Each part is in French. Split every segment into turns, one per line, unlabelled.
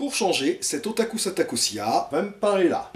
Pour changer, cet Otaku Satakusia va me parler là.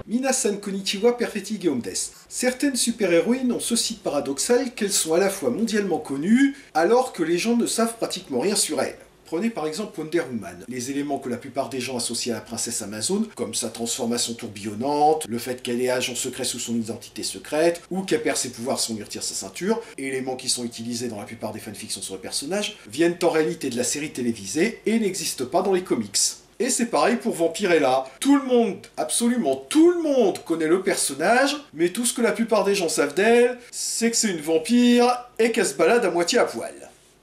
Minasan konnichiwa perfetti geom desu. Certaines super-héroïnes ont ce site paradoxal qu'elles sont à la fois mondialement connues, alors que les gens ne savent pratiquement rien sur elles. Prenez par exemple Wonder Woman. Les éléments que la plupart des gens associent à la princesse Amazon, comme sa transformation tourbillonnante, le fait qu'elle est agent secret sous son identité secrète, ou qu'elle perd ses pouvoirs sans lui retirer sa ceinture, éléments qui sont utilisés dans la plupart des fanfictions sur le personnage, viennent en réalité de la série télévisée et n'existent pas dans les comics. Et c'est pareil pour Vampirella. Tout le monde, absolument tout le monde connaît le personnage, mais tout ce que la plupart des gens savent d'elle, c'est que c'est une vampire et qu'elle se balade à moitié à poil.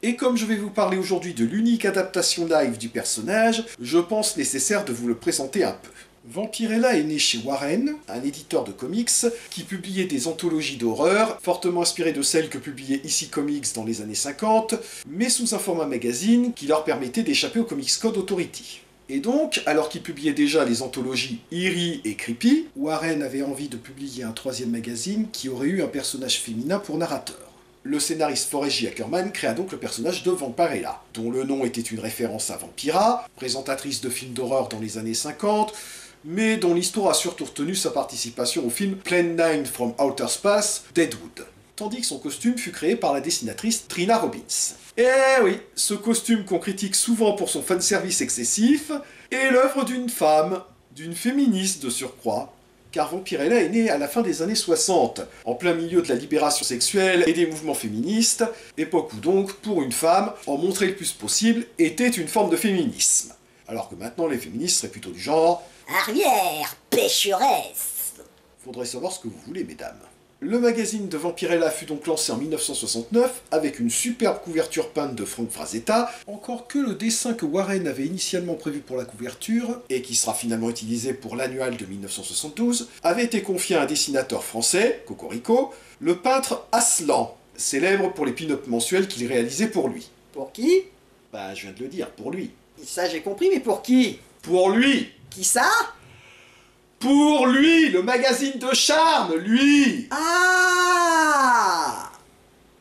Et comme je vais vous parler aujourd'hui de l'unique adaptation live du personnage, je pense nécessaire de vous le présenter un peu. Vampirella est né chez Warren, un éditeur de comics, qui publiait des anthologies d'horreur, fortement inspirées de celles que publiait EC Comics dans les années 50, mais sous un format magazine qui leur permettait d'échapper au Comics Code Authority. Et donc, alors qu'il publiait déjà les anthologies Eerie et Creepy, Warren avait envie de publier un troisième magazine qui aurait eu un personnage féminin pour narrateur. Le scénariste Forrest J. Ackerman créa donc le personnage de Vampirella, dont le nom était une référence à Vampira, présentatrice de films d'horreur dans les années 50, mais dont l'histoire a surtout retenu sa participation au film Plan 9 from Outer Space, Deadwood. Tandis que son costume fut créé par la dessinatrice Trina Robbins. Eh oui, ce costume qu'on critique souvent pour son fanservice excessif, est l'œuvre d'une femme, d'une féministe de surcroît, car Vampirella est née à la fin des années 60, en plein milieu de la libération sexuelle et des mouvements féministes, époque où donc, pour une femme, en montrer le plus possible était une forme de féminisme. Alors que maintenant les féministes seraient plutôt du genre «
Arrière, pécheresse !»
Faudrait savoir ce que vous voulez, mesdames. Le magazine de Vampirella fut donc lancé en 1969 avec une superbe couverture peinte de Frank Frazetta, encore que le dessin que Warren avait initialement prévu pour la couverture, et qui sera finalement utilisé pour l'annual de 1972, avait été confié à un dessinateur français, Cocorico, le peintre Aslan, célèbre pour les pin-up mensuels qu'il réalisait pour lui.
Pour qui?
Bah, je viens de le dire, pour lui.
Ça j'ai compris, mais pour qui?
Pour lui!
Qui ça?
Pour lui, le magazine de charme, lui!
Ah!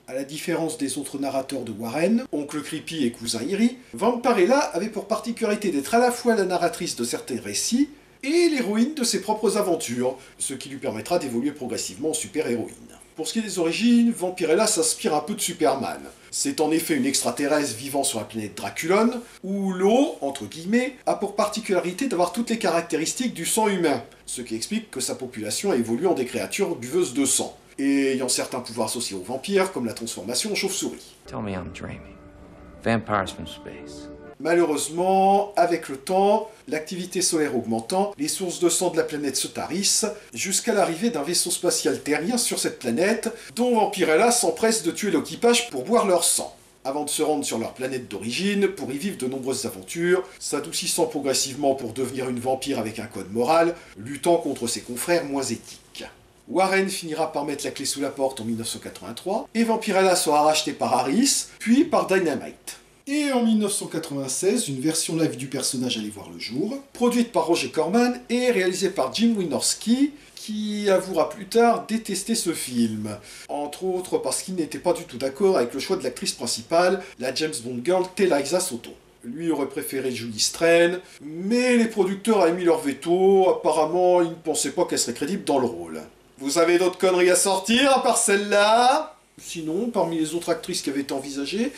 À la différence des autres narrateurs de Warren, Oncle Creepy et Cousin Eerie, Vampirella avait pour particularité d'être à la fois la narratrice de certains récits et l'héroïne de ses propres aventures, ce qui lui permettra d'évoluer progressivement en super-héroïne. Pour ce qui est des origines, Vampirella s'inspire un peu de Superman. C'est en effet une extraterrestre vivant sur la planète Draculon, où l'eau, entre guillemets, a pour particularité d'avoir toutes les caractéristiques du sang humain, ce qui explique que sa population a évolué en des créatures buveuses de sang, et ayant certains pouvoirs associés aux vampires, comme la transformation en chauve-souris.
Tell me I'm dreaming. Vampires from space.
Malheureusement, avec le temps, l'activité solaire augmentant, les sources de sang de la planète se tarissent, jusqu'à l'arrivée d'un vaisseau spatial terrien sur cette planète, dont Vampirella s'empresse de tuer l'équipage pour boire leur sang, avant de se rendre sur leur planète d'origine pour y vivre de nombreuses aventures, s'adoucissant progressivement pour devenir une vampire avec un code moral, luttant contre ses confrères moins éthiques. Warren finira par mettre la clé sous la porte en 1983, et Vampirella sera rachetée par Harris, puis par Dynamite. Et en 1996, une version live du personnage allait voir le jour, produite par Roger Corman et réalisée par Jim Wynorski, qui avouera plus tard détester ce film, entre autres parce qu'il n'était pas du tout d'accord avec le choix de l'actrice principale, la James Bond girl Teliza Soto. Lui aurait préféré Julie Strain, mais les producteurs avaient mis leur veto, apparemment ils ne pensaient pas qu'elle serait crédible dans le rôle. Vous avez d'autres conneries à sortir à part celle-là? Sinon, parmi les autres actrices qui avaient été envisagées,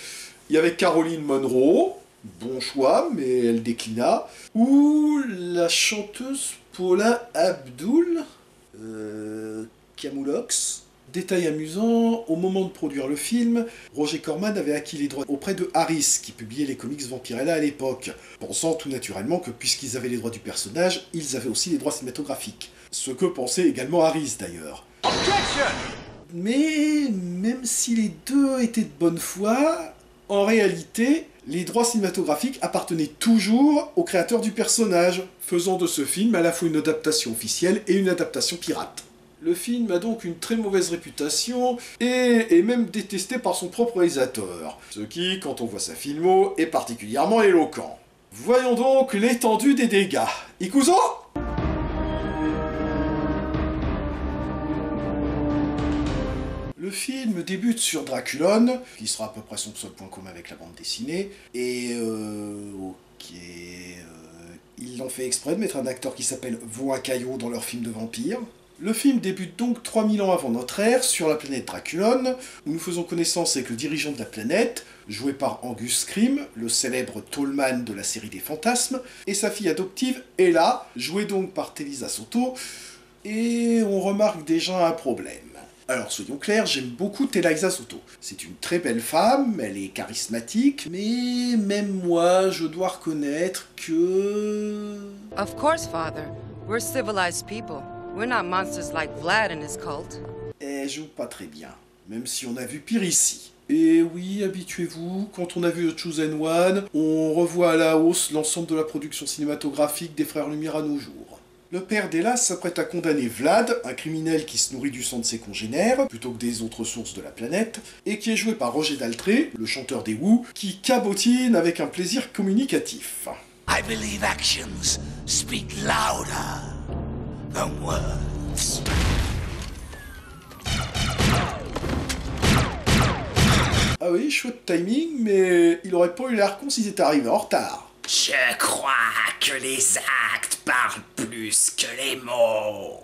il y avait Caroline Munro, bon choix, mais elle déclina, ou la chanteuse Paula Abdul, Camoulox. Détail amusant, au moment de produire le film, Roger Corman avait acquis les droits auprès de Harris, qui publiait les comics Vampirella à l'époque, pensant tout naturellement que puisqu'ils avaient les droits du personnage, ils avaient aussi les droits cinématographiques. Ce que pensait également Harris d'ailleurs. Mais même si les deux étaient de bonne foi, en réalité, les droits cinématographiques appartenaient toujours au créateur du personnage, faisant de ce film à la fois une adaptation officielle et une adaptation pirate. Le film a donc une très mauvaise réputation et est même détesté par son propre réalisateur, ce qui, quand on voit sa filmo, est particulièrement éloquent. Voyons donc l'étendue des dégâts. Ikuzo ? Le film débute sur Draculon, qui sera à peu près son seul point commun avec la bande dessinée, et ils l'ont fait exprès de mettre un acteur qui s'appelle Voakayo dans leur film de vampire. Le film débute donc 3000 ans avant notre ère, sur la planète Draculon, où nous faisons connaissance avec le dirigeant de la planète, joué par Angus Scrimm, le célèbre Tallman de la série des Fantasmes, et sa fille adoptive, Ella, jouée donc par Telisa Soto, et on remarque déjà un problème. Alors soyons clairs, j'aime beaucoup Telisa Soto. C'est une très belle femme, elle est charismatique, mais même moi, je dois reconnaître que...
Of course, Father. We're civilized people. We're not monsters like Vlad and his cult.
Elle joue pas très bien, même si on a vu pire ici. Et oui, habituez-vous, quand on a vu The Chosen One, on revoit à la hausse l'ensemble de la production cinématographique des Frères Lumière à nos jours. Le père d'Ella s'apprête à condamner Vlad, un criminel qui se nourrit du sang de ses congénères, plutôt que des autres sources de la planète, et qui est joué par Roger Daltrey, le chanteur des Who, qui cabotine avec un plaisir communicatif.
I believe actions speak louder than words.
Ah oui, chouette timing, mais il aurait pas eu l'air con s'ils étaient arrivés en retard.
Je crois que les actes parlent plus que les mots.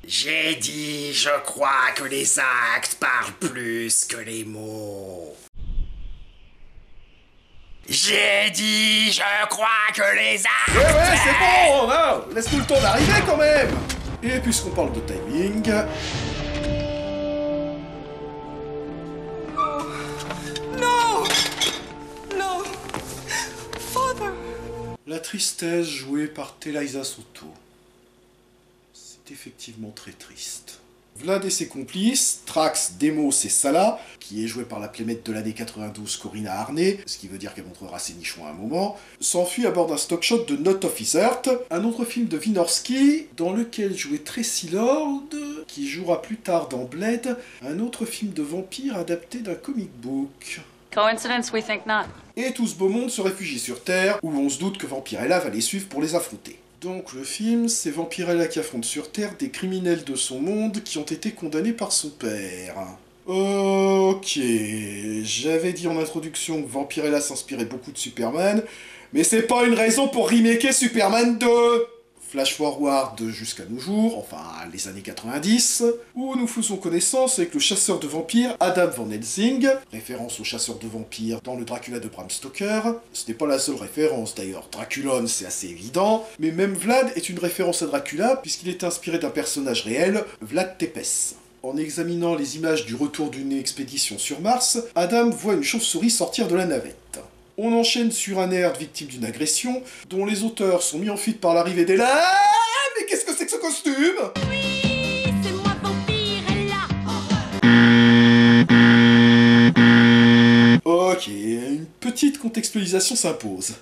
J'ai dit, je crois que les actes parlent plus que les mots. J'ai dit, je crois que les actes...
Ouais, c'est bon, hein, laisse-nous le temps d'arriver quand même. Et puisqu'on parle de timing... La tristesse jouée par Telisa Soto. C'est effectivement très triste. Vlad et ses complices, Trax, Demos et Sala, qui est joué par la playmate de l'année 92 Corinna Harney, ce qui veut dire qu'elle montrera ses nichons à un moment, s'enfuient à bord d'un stock shot de Not of His Earth, un autre film de Wynorski, dans lequel jouait Tracy Lord, qui jouera plus tard dans Blade, un autre film de vampire adapté d'un comic book.
Coincidence, we think not.
Et tout ce beau monde se réfugie sur Terre, où on se doute que Vampirella va les suivre pour les affronter. Donc le film, c'est Vampirella qui affronte sur Terre des criminels de son monde qui ont été condamnés par son père. Ok, j'avais dit en introduction que Vampirella s'inspirait beaucoup de Superman, mais c'est pas une raison pour remaker Superman 2. Flash forward jusqu'à nos jours, enfin les années 90, où nous faisons connaissance avec le chasseur de vampires Adam Van Helsing, référence au chasseur de vampires dans le Dracula de Bram Stoker. Ce n'est pas la seule référence d'ailleurs, Draculon c'est assez évident, mais même Vlad est une référence à Dracula puisqu'il est inspiré d'un personnage réel, Vlad Tepes. En examinant les images du retour d'une expédition sur Mars, Adam voit une chauve-souris sortir de la navette. On enchaîne sur un nerd victime d'une agression, dont les auteurs sont mis en fuite par l'arrivée d'Ella. Ah, mais qu'est-ce que c'est que ce costume?
Oui, c'est moi Vampirella.
Ok, une petite contextualisation s'impose.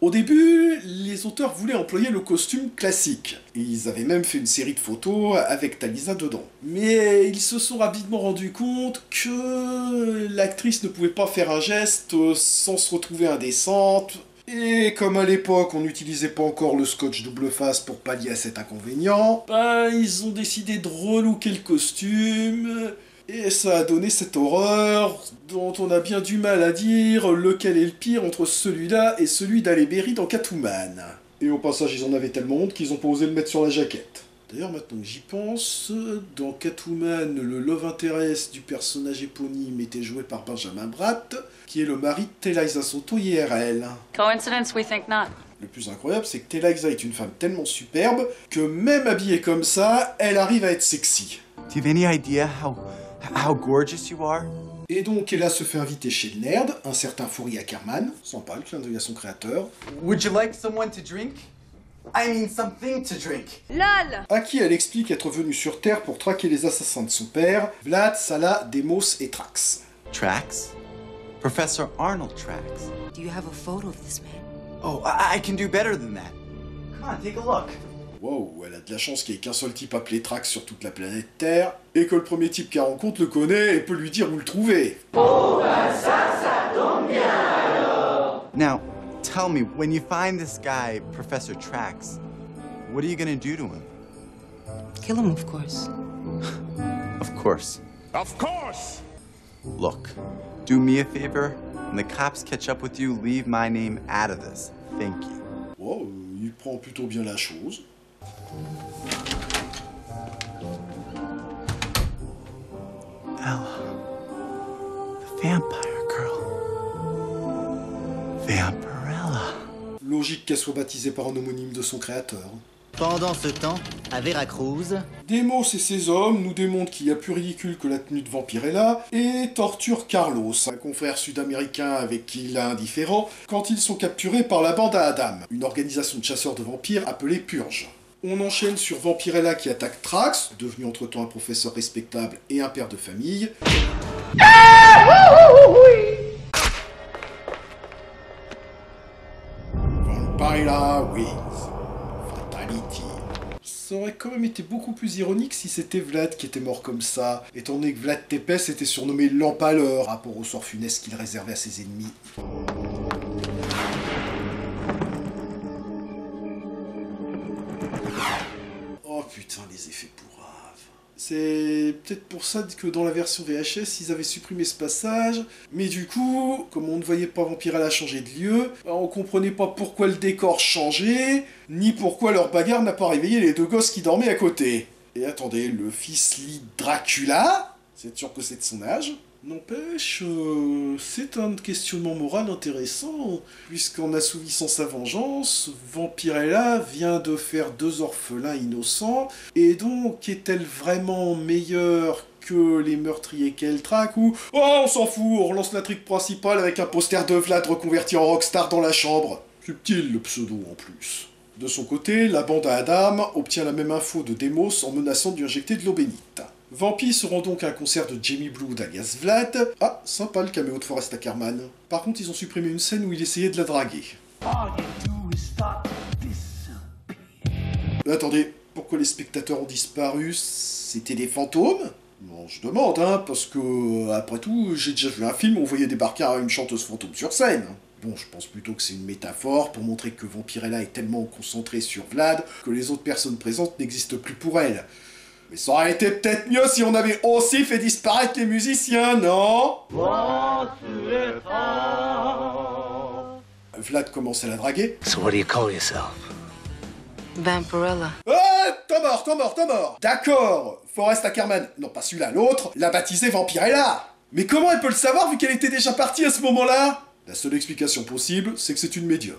Au début, les auteurs voulaient employer le costume classique. Ils avaient même fait une série de photos avec Talisa dedans. Mais ils se sont rapidement rendus compte que l'actrice ne pouvait pas faire un geste sans se retrouver indécente. Et comme à l'époque on n'utilisait pas encore le scotch double face pour pallier à cet inconvénient, ils ont décidé de relooker le costume... Et ça a donné cette horreur dont on a bien du mal à dire lequel est le pire entre celui-là et celui d'Halle Berry dans Catwoman. Et au passage, ils en avaient tellement honte qu'ils ont pas osé le mettre sur la jaquette. D'ailleurs, maintenant que j'y pense, dans Catwoman, le love interest du personnage éponyme était joué par Benjamin Bratt, qui est le mari de Telisa Soto IRL.
Coincidence, we think not.
Le plus incroyable, c'est que Telisa est une femme tellement superbe que même habillée comme ça, elle arrive à être sexy.
Do you have any idea how gorgeous you are?
Et donc Ella se fait inviter chez le nerd, un certain Fourier Ackerman, sympa le clin d'œil à son créateur.
Would you like someone to drink? I mean something to drink.
LOL.
À qui elle explique être venue sur Terre pour traquer les assassins de son père, Vlad, Sala, Demos et Trax.
Trax? Professor Arnold Trax.
Do you have a photo of this man?
Oh, I can do better than that. Come on, take a look.
Wow, elle a de la chance qu'il n'y ait qu'un seul type appelé Trax sur toute la planète Terre, et que le premier type qu'elle rencontre le connaît et peut lui dire où le trouver.
Now, tell me, when you find this guy, Professor Trax, what are you gonna do to him?
Kill him, of course.
Of course.
Of course!
Look, do me a favor. When the cops catch up with you, leave my name out of this. Thank you.
Wow, il prend plutôt bien la chose.
Ella. The vampire girl. Vampirella.
Logique qu'elle soit baptisée par un homonyme de son créateur.
Pendant ce temps, à Veracruz,
Demos et ses hommes nous démontrent qu'il y a plus ridicule que la tenue de Vampirella et torturent Carlos, un confrère sud-américain avec qui il a indifférent, quand ils sont capturés par la bande à Adam, une organisation de chasseurs de vampires appelée Purge. On enchaîne sur Vampirella qui attaque Trax, devenu entre-temps un professeur respectable et un père de famille. Vampirella wins. Fatality. Ça aurait quand même été beaucoup plus ironique si c'était Vlad qui était mort comme ça, étant donné que Vlad Tepes était surnommé l'Empaleur, rapport au sort funeste qu'il réservait à ses ennemis. Oh putain, les effets pourraves. C'est peut-être pour ça que dans la version VHS, ils avaient supprimé ce passage, mais du coup, comme on ne voyait pas Vampirella changer de lieu, on comprenait pas pourquoi le décor changeait, ni pourquoi leur bagarre n'a pas réveillé les deux gosses qui dormaient à côté. Et attendez, le fils lit Dracula? C'est sûr que c'est de son âge? N'empêche, c'est un questionnement moral intéressant, puisqu'en assouvissant sa vengeance, Vampirella vient de faire deux orphelins innocents, et donc est-elle vraiment meilleure que les meurtriers qu'elle traque, ou « Oh, on s'en fout, on relance l'intrigue principale avec un poster de Vlad reconverti en rockstar dans la chambre !» Subtil le pseudo en plus. De son côté, la bande à Adam obtient la même info de Demos en menaçant de lui injecter de l'eau bénite. Vampy se rend donc à un concert de Jamie Blood alias Vlad. Ah, sympa le caméo de Forrest Ackerman. Par contre, ils ont supprimé une scène où il essayait de la draguer. Mais attendez, pourquoi les spectateurs ont disparu? C'était des fantômes? Non, je demande, hein, parce que, après tout, j'ai déjà vu un film où on voyait débarquer une chanteuse fantôme sur scène. Bon, je pense plutôt que c'est une métaphore pour montrer que Vampirella est tellement concentrée sur Vlad que les autres personnes présentes n'existent plus pour elle. Mais ça aurait été peut-être mieux si on avait aussi fait disparaître les musiciens, non? Vlad commence à la draguer.
So what do you call yourself?
Vampirella.
Ah, t'es mort. D'accord, Forrest Ackerman, non pas celui-là, l'autre, l'a baptisée Vampirella. Mais comment elle peut le savoir vu qu'elle était déjà partie à ce moment-là? La seule explication possible, c'est que c'est une médium.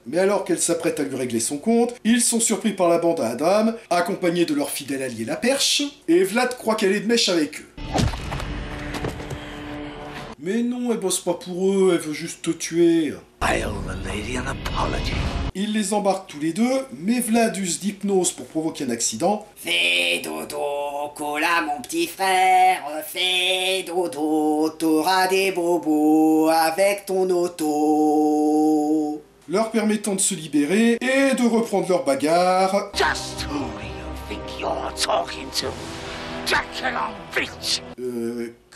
Mais alors qu'elle s'apprête à lui régler son compte, ils sont surpris par la bande à Adam, accompagnés de leur fidèle allié la Perche, et Vlad croit qu'elle est de mèche avec eux. Mais non, elle bosse pas pour eux, elle veut juste te tuer.
I owe the lady an apology.
Il les embarque tous les deux, mais Vlad use d'hypnose pour provoquer un accident.
Fais dodo, cola mon petit frère, fais dodo, t'auras des bobos avec ton auto.
Leur permettant de se libérer et de reprendre leur bagarre.
Just who do you think you're talking to? Dracula, bitch!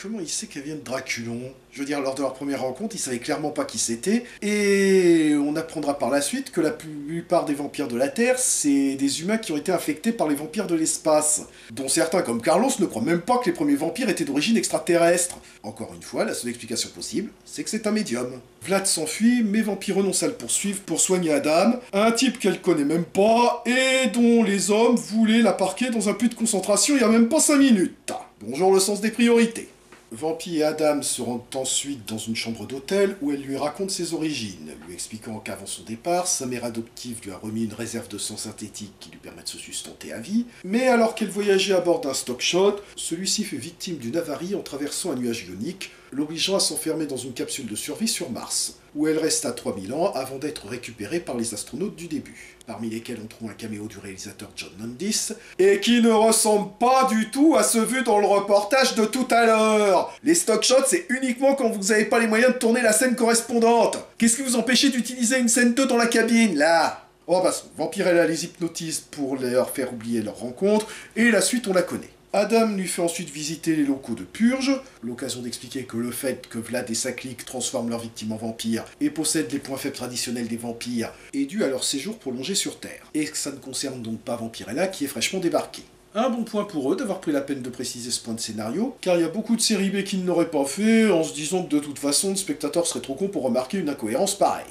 Comment il sait qu'elle vient de Draculon? Je veux dire, lors de leur première rencontre, ils savaient clairement pas qui c'était, et on apprendra par la suite que la plupart des vampires de la Terre, c'est des humains qui ont été infectés par les vampires de l'espace, dont certains, comme Carlos, ne croient même pas que les premiers vampires étaient d'origine extraterrestre. Encore une fois, la seule explication possible, c'est que c'est un médium. Vlad s'enfuit, mais Vampy renonce à le poursuivre pour soigner Adam, un type qu'elle connaît même pas, et dont les hommes voulaient la parquer dans un puits de concentration il y a même pas 5 minutes. Bonjour le sens des priorités. Vampy et Adam se rendent ensuite dans une chambre d'hôtel où elle lui raconte ses origines, lui expliquant qu'avant son départ, sa mère adoptive lui a remis une réserve de sang synthétique qui lui permet de se sustenter à vie, mais alors qu'elle voyageait à bord d'un stock shot, celui-ci fut victime d'une avarie en traversant un nuage ionique, l'obligeant à s'enfermer dans une capsule de survie sur Mars, où elle resta 3000 ans avant d'être récupérée par les astronautes du début, parmi lesquels on trouve un caméo du réalisateur John Landis, et qui ne ressemble pas du tout à ceux vus dans le reportage de tout à l'heure. Les stock shots, c'est uniquement quand vous n'avez pas les moyens de tourner la scène correspondante. Qu'est-ce qui vous empêchait d'utiliser une scène 2 dans la cabine, là? Oh bah, Vampirella les hypnotise pour leur faire oublier leur rencontre, et la suite on la connaît. Adam lui fait ensuite visiter les locaux de Purge, l'occasion d'expliquer que le fait que Vlad et sa clique transforment leurs victimes en vampires et possèdent les points faibles traditionnels des vampires est dû à leur séjour prolongé sur Terre, et que ça ne concerne donc pas Vampirella qui est fraîchement débarqué. Un bon point pour eux d'avoir pris la peine de préciser ce point de scénario, car il y a beaucoup de séries B qui ne l'auraient pas fait, en se disant que de toute façon le spectateur serait trop con pour remarquer une incohérence pareille.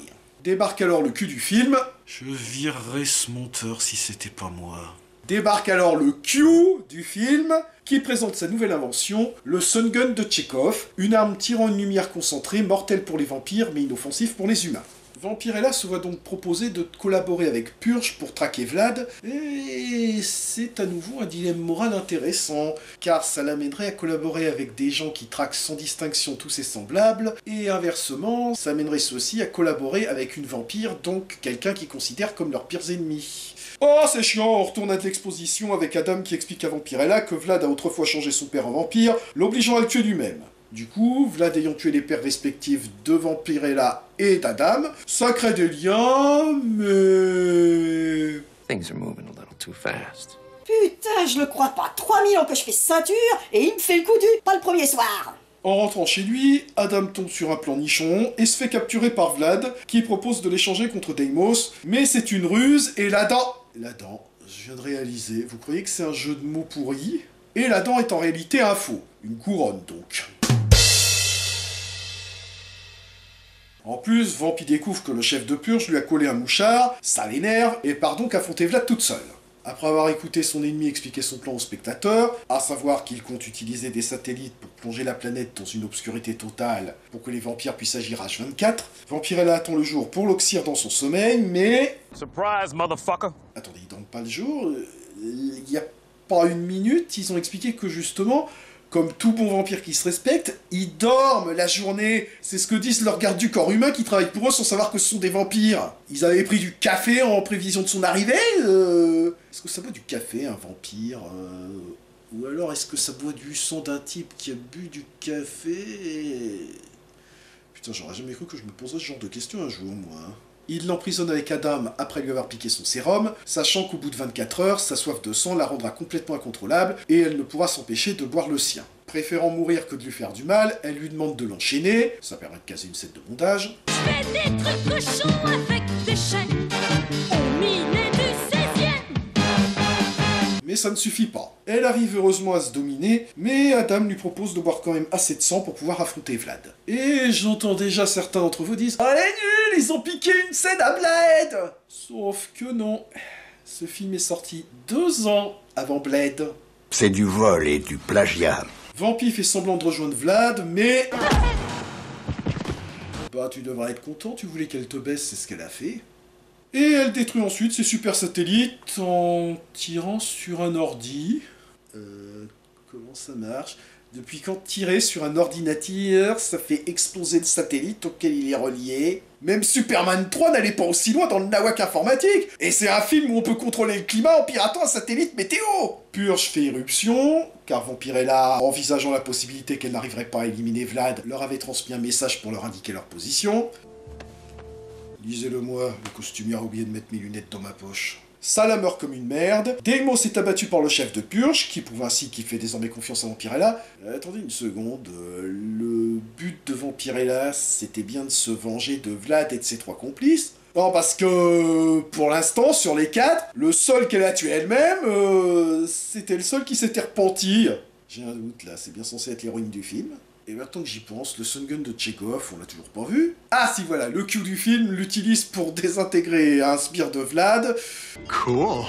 Débarque alors le cul du film. Je virerais ce monteur si c'était pas moi. Débarque alors le Q du film, qui présente sa nouvelle invention, le Sun Gun de Tchekhov, une arme tirant une lumière concentrée, mortelle pour les vampires mais inoffensive pour les humains. Vampirella se voit donc proposer de collaborer avec Purge pour traquer Vlad, et c'est à nouveau un dilemme moral intéressant, car ça l'amènerait à collaborer avec des gens qui traquent sans distinction tous ses semblables, et inversement, ça amènerait ceux-ci à collaborer avec une vampire, donc quelqu'un qu'ils considèrent comme leurs pires ennemis. Oh, c'est chiant, on retourne à l'exposition avec Adam qui explique à Vampirella que Vlad a autrefois changé son père en vampire, l'obligeant à le tuer lui-même. Du coup, Vlad ayant tué les pères respectifs de Vampirella et d'Adam, ça crée des liens, mais...
Things are moving a little too fast.
Putain, je le crois pas. 3000 ans que je fais ceinture et il me fait le coup du pas le premier soir.
En rentrant chez lui, Adam tombe sur un plan nichon et se fait capturer par Vlad, qui propose de l'échanger contre Deimos, mais c'est une ruse, et la dent, je viens de réaliser, vous croyez que c'est un jeu de mots pourri? Et la dent est en réalité un faux, une couronne donc. En plus, Vampi découvre que le chef de Purge lui a collé un mouchard, ça l'énerve, et part donc affronter Vlad toute seule. Après avoir écouté son ennemi expliquer son plan au spectateur, à savoir qu'il compte utiliser des satellites pour plonger la planète dans une obscurité totale pour que les vampires puissent agir H24, Vampirella attend le jour pour l'oxyre dans son sommeil, mais...
Surprise, motherfucker!
Attendez, ils dorment pas le jour, il y a pas une minute, ils ont expliqué que justement, comme tout bon vampire qui se respecte, ils dorment la journée. C'est ce que disent leurs gardes du corps humain qui travaillent pour eux sans savoir que ce sont des vampires. Ils avaient pris du café en prévision de son arrivée. Est-ce que ça boit du café, un vampire Ou alors est-ce que ça boit du sang d'un type qui a bu du café Putain, j'aurais jamais cru que je me poserais ce genre de questions un jour, moi. Il l'emprisonne avec Adam après lui avoir piqué son sérum, sachant qu'au bout de 24 heures, sa soif de sang la rendra complètement incontrôlable et elle ne pourra s'empêcher de boire le sien. Préférant mourir que de lui faire du mal, elle lui demande de l'enchaîner, ça permet de caser une scène de bondage.
Je fais des trucs cochons avec des chaînes au milieu du 16e.
Mais ça ne suffit pas. Elle arrive heureusement à se dominer, mais Adam lui propose de boire quand même assez de sang pour pouvoir affronter Vlad. Et j'entends déjà certains d'entre vous dire « Ah, les nuls, ils ont piqué une scène à Blade !» Sauf que non. Ce film est sorti 2 ans avant Blade.
C'est du vol et du plagiat.
Vampi fait semblant de rejoindre Vlad, mais... Bah, tu devrais être content, tu voulais qu'elle te baisse, c'est ce qu'elle a fait. Et elle détruit ensuite ses super satellites en tirant sur un ordi. Comment ça marche? Depuis quand tirer sur un ordinateur, ça fait exploser le satellite auquel il est relié? Même Superman 3 n'allait pas aussi loin dans le nawak informatique. Et c'est un film où on peut contrôler le climat en piratant un satellite météo. Purge fait éruption, car Vampirella, envisageant la possibilité qu'elle n'arriverait pas à éliminer Vlad, leur avait transmis un message pour leur indiquer leur position. Lisez-le moi, le costumier a oublié de mettre mes lunettes dans ma poche. Salah meurt comme une merde, Deimos est abattu par le chef de Purge, qui prouve ainsi qu'il fait désormais confiance à Vampirella. Attendez une seconde, le but de Vampirella, c'était bien de se venger de Vlad et de ses 3 complices. Non, parce que, pour l'instant, sur les 4, le seul qu'elle a tué elle-même, c'était le seul qui s'était repenti. J'ai un doute là, c'est bien censé être l'héroïne du film. Et maintenant que j'y pense, le Sun Gun de Tchekhov, on l'a toujours pas vu. Ah si voilà, le Q du film l'utilise pour désintégrer un sbire de Vlad.
Cool.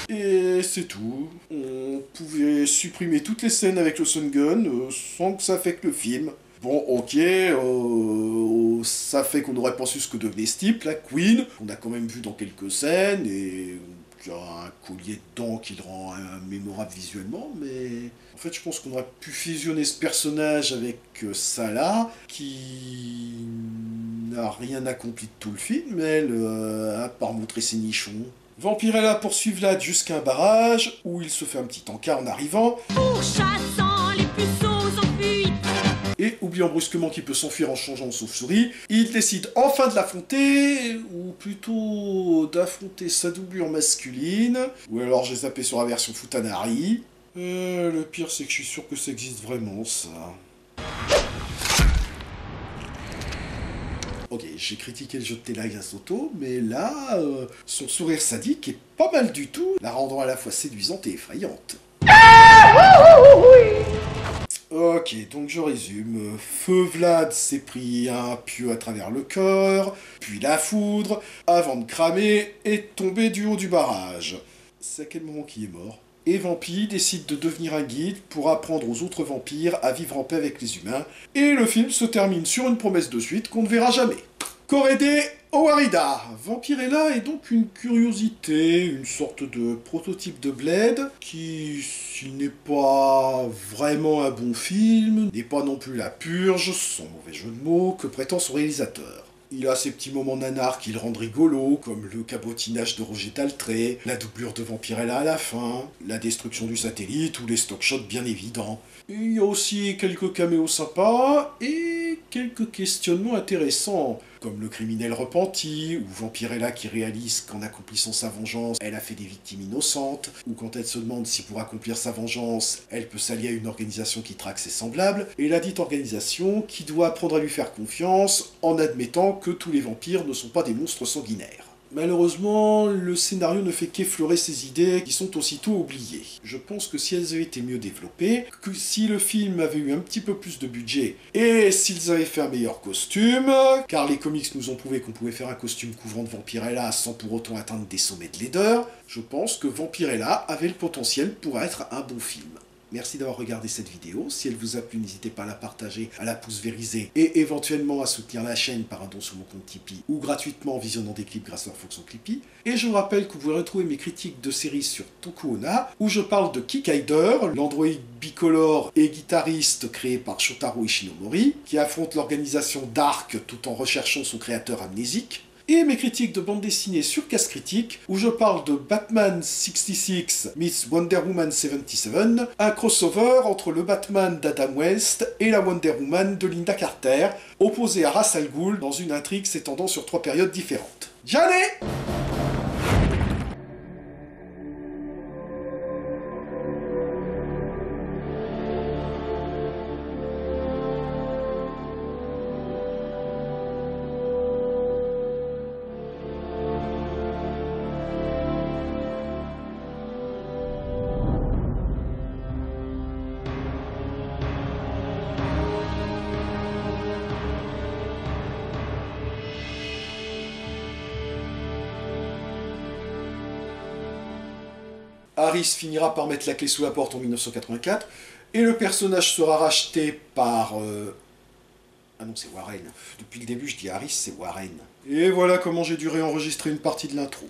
Et c'est tout. On pouvait supprimer toutes les scènes avec le Sun Gun sans que ça affecte le film. Bon, ok, ça fait qu'on n'aurait pas su ce que devenait ce type, la Queen, qu'on a quand même vu dans quelques scènes, et qui a un collier de dents qui le rend mémorable visuellement, mais... En fait, je pense qu'on aurait pu fusionner ce personnage avec Salah, qui n'a rien accompli de tout le film, elle, à part montrer ses nichons. Vampirella poursuit Vlad jusqu'à un barrage, où il se fait un petit encart en arrivant.
Pourchassant les puceaux en fuite.
Et au oubliant brusquement qu'il peut s'enfuir en changeant en chauve-souris, il décide enfin de l'affronter, ou plutôt d'affronter sa doublure masculine, ou alors j'ai zappé sur la version Futanari. Le pire c'est que je suis sûr que ça existe vraiment, ça. Ok, j'ai critiqué le jeu de Terai Yasuto, mais là, son sourire sadique est pas mal du tout, la rendant à la fois séduisante et effrayante. Ok, donc je résume. Feu Vlad s'est pris un pieu à travers le corps, puis la foudre, avant de cramer et tomber du haut du barrage. C'est à quel moment qu'il est mort? Et Vampy décide de devenir un guide pour apprendre aux autres vampires à vivre en paix avec les humains. Et le film se termine sur une promesse de suite qu'on ne verra jamais. Korede Owarida. Vampirella est donc une curiosité, une sorte de prototype de Blade, qui, s'il n'est pas vraiment un bon film, n'est pas non plus la purge, sans mauvais jeu de mots, que prétend son réalisateur. Il a ses petits moments nanars qui le rendent rigolo, comme le cabotinage de Roger Daltrey, la doublure de Vampirella à la fin, la destruction du satellite ou les stock shots bien évidents. Il y a aussi quelques caméos sympas et quelques questionnements intéressants, comme le criminel repenti, ou Vampirella qui réalise qu'en accomplissant sa vengeance, elle a fait des victimes innocentes, ou quand elle se demande si pour accomplir sa vengeance, elle peut s'allier à une organisation qui traque ses semblables, et la dite organisation qui doit apprendre à lui faire confiance en admettant que tous les vampires ne sont pas des monstres sanguinaires. Malheureusement, le scénario ne fait qu'effleurer ces idées qui sont aussitôt oubliées. Je pense que si elles avaient été mieux développées, que si le film avait eu un petit peu plus de budget, et s'ils avaient fait un meilleur costume, car les comics nous ont prouvé qu'on pouvait faire un costume couvrant de Vampirella sans pour autant atteindre des sommets de laideur, je pense que Vampirella avait le potentiel pour être un bon film. Merci d'avoir regardé cette vidéo. Si elle vous a plu, n'hésitez pas à la partager, à la pouce vériser et éventuellement à soutenir la chaîne par un don sur mon compte Tipeee ou gratuitement en visionnant des clips grâce à leur fonction Clippy. Et je vous rappelle que vous pouvez retrouver mes critiques de séries sur Tokuona où je parle de Kikaider, l'androïde bicolore et guitariste créé par Shotaro Ishinomori, qui affronte l'organisation Dark tout en recherchant son créateur amnésique. Et mes critiques de bande dessinée sur Casse Critique, où je parle de Batman 66 meets Wonder Woman 77, un crossover entre le Batman d'Adam West et la Wonder Woman de Linda Carter, opposé à Ra's al Ghul dans une intrigue s'étendant sur 3 périodes différentes. J'allais! Harris finira par mettre la clé sous la porte en 1984, et le personnage sera racheté par... Ah non, c'est Warren. Depuis le début, je dis Harris, c'est Warren. Et voilà comment j'ai dû réenregistrer une partie de l'intro.